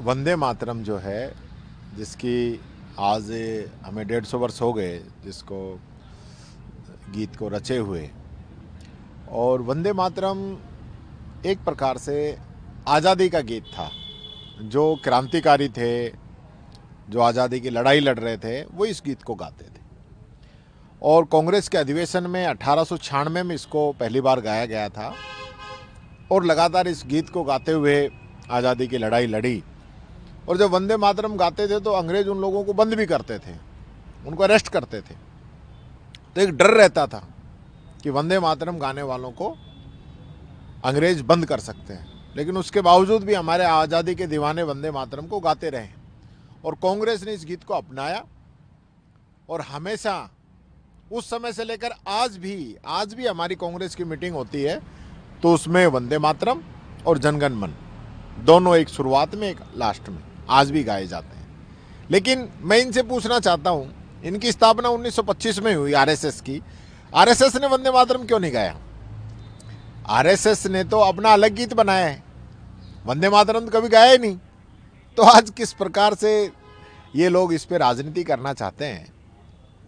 वंदे मातरम जो है, जिसकी आज हमें 150 वर्ष हो गए जिसको गीत को रचे हुए। और वंदे मातरम एक प्रकार से आज़ादी का गीत था। जो क्रांतिकारी थे, जो आज़ादी की लड़ाई लड़ रहे थे, वो इस गीत को गाते थे। और कांग्रेस के अधिवेशन में 1896 में इसको पहली बार गाया गया था और लगातार इस गीत को गाते हुए आज़ादी की लड़ाई लड़ी। और जब वंदे मातरम गाते थे तो अंग्रेज उन लोगों को बंद भी करते थे, उनको अरेस्ट करते थे। तो एक डर रहता था कि वंदे मातरम गाने वालों को अंग्रेज बंद कर सकते हैं, लेकिन उसके बावजूद भी हमारे आज़ादी के दीवाने वंदे मातरम को गाते रहे। और कांग्रेस ने इस गीत को अपनाया और हमेशा उस समय से लेकर आज भी हमारी कांग्रेस की मीटिंग होती है तो उसमें वंदे मातरम और जनगण मन दोनों, एक शुरुआत में एक लास्ट में, आज भी गाए जाते हैं। लेकिन मैं इनसे पूछना चाहता हूं, इनकी स्थापना 1925 में हुई आरएसएस की। आरएसएस ने वंदे मातरम क्यों नहीं गाया? आरएसएस ने तो अपना अलग गीत बनाया है, वंदे मातरम तो कभी गाया ही नहीं। तो आज किस प्रकार से ये लोग इस पे राजनीति करना चाहते हैं?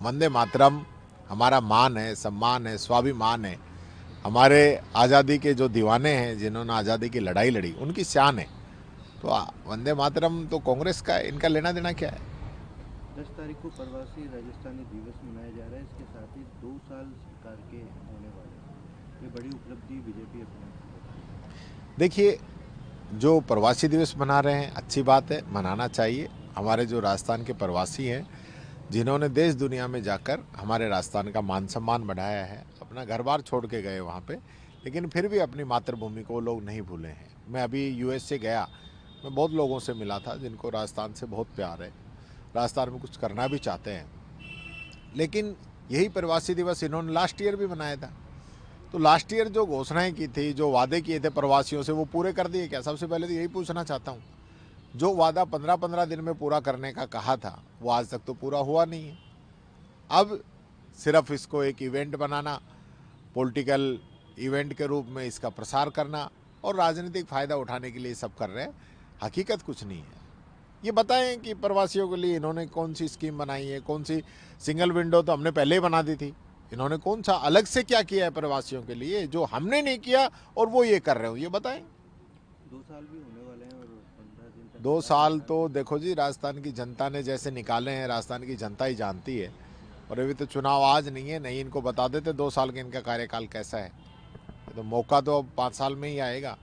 वंदे मातरम हमारा मान है, सम्मान है, स्वाभिमान है। हमारे आज़ादी के जो दीवाने हैं, जिन्होंने आज़ादी की लड़ाई लड़ी, उनकी शान है। तो वंदे मातरम तो कांग्रेस का, इनका लेना देना क्या है? 10 तारीख को प्रवासी राजस्थानी दिवस मनाया जा रहा है। इसके साथ ही 2 साल सरकार के होने वाले हैं। ये बड़ी उपलब्धि बीजेपी अपने। देखिए, जो प्रवासी दिवस मना रहे हैं अच्छी बात है, मनाना चाहिए। हमारे जो राजस्थान के प्रवासी हैं, जिन्होंने देश दुनिया में जाकर हमारे राजस्थान का मान सम्मान बढ़ाया है, अपना घर बार छोड़ के गए वहाँ पे, लेकिन फिर भी अपनी मातृभूमि को लोग नहीं भूले हैं। मैं अभी यूएस से गया, मैं बहुत लोगों से मिला था जिनको राजस्थान से बहुत प्यार है, राजस्थान में कुछ करना भी चाहते हैं। लेकिन यही प्रवासी दिवस इन्होंने लास्ट ईयर भी मनाया था। तो लास्ट ईयर जो घोषणाएं की थी, जो वादे किए थे प्रवासियों से, वो पूरे कर दिए क्या? सबसे पहले तो यही पूछना चाहता हूँ। जो वादा 15-15 दिन में पूरा करने का कहा था, वो आज तक तो पूरा हुआ नहीं है। अब सिर्फ इसको एक इवेंट बनाना, पॉलिटिकल इवेंट के रूप में इसका प्रसार करना और राजनीतिक फ़ायदा उठाने के लिए सब कर रहे हैं। हकीकत कुछ नहीं है। ये बताएं कि प्रवासियों के लिए इन्होंने कौन सी स्कीम बनाई है, कौन सी सिंगल विंडो तो हमने पहले ही बना दी थी। इन्होंने कौन सा अलग से क्या किया है प्रवासियों के लिए जो हमने नहीं किया और वो ये कर रहे हो? ये बताएं। 2 साल भी होने वाले हैं और 15 दिन तक 2 साल तो देखो जी, राजस्थान की जनता ने जैसे निकाले हैं, राजस्थान की जनता ही जानती है। और अभी तो चुनाव आज नहीं है, नहीं इनको बता देते 2 साल के इनका कार्यकाल कैसा है। तो मौका तो अब 5 साल में ही आएगा।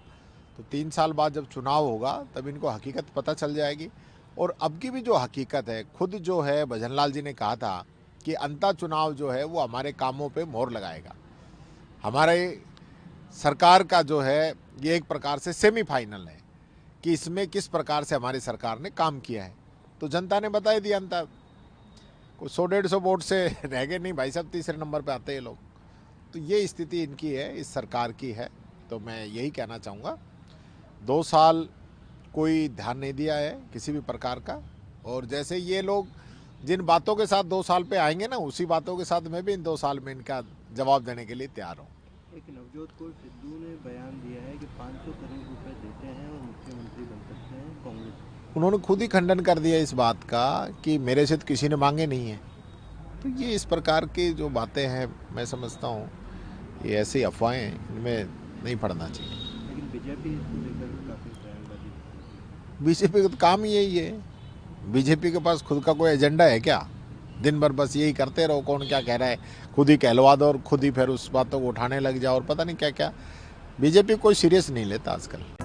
तो 3 साल बाद जब चुनाव होगा तब इनको हकीकत पता चल जाएगी। और अब की भी जो हकीकत है, खुद जो है भजनलाल जी ने कहा था कि अंता चुनाव जो है वो हमारे कामों पे मोहर लगाएगा। हमारे सरकार का जो है ये एक प्रकार से सेमीफाइनल है कि इसमें किस प्रकार से हमारी सरकार ने काम किया है। तो जनता ने बता ही दिया। अंतर कोई 100-150 वोट से रह गए नहीं भाई साहब, तीसरे नंबर पे आते हैं लोग। तो ये स्थिति इनकी है, इस सरकार की है। तो मैं यही कहना चाहूँगा, 2 साल कोई ध्यान नहीं दिया है किसी भी प्रकार का। और जैसे ये लोग जिन बातों के साथ 2 साल पे आएंगे ना, उसी बातों के साथ मैं भी इन 2 साल में इनका जवाब देने के लिए तैयार हूँ। एक नवजोत कौर सिद्धू ने बयान दिया है कि 500 करोड़ रुपए देते हैं और मुख्यमंत्री बन सकते हैं कांग्रेस। उन्होंने खुद ही खंडन कर दिया इस बात का कि मेरे से तो किसी ने मांगे नहीं है। तो ये इस प्रकार की जो बातें हैं, मैं समझता हूँ ये ऐसी अफवाहें, इनमें नहीं पड़ना चाहिए। लेकिन बीजेपी इसको लेकर काफ़ी बयानबाजी करती है। बीजेपी का तो काम ही यही है। बीजेपी के पास खुद का कोई एजेंडा है क्या? दिन भर बस यही करते रहो, कौन क्या कह रहा है खुद ही कहलवा दो और खुद ही फिर उस बातों को उठाने लग जाओ और पता नहीं क्या क्या। बीजेपी कोई सीरियस नहीं लेता आजकल।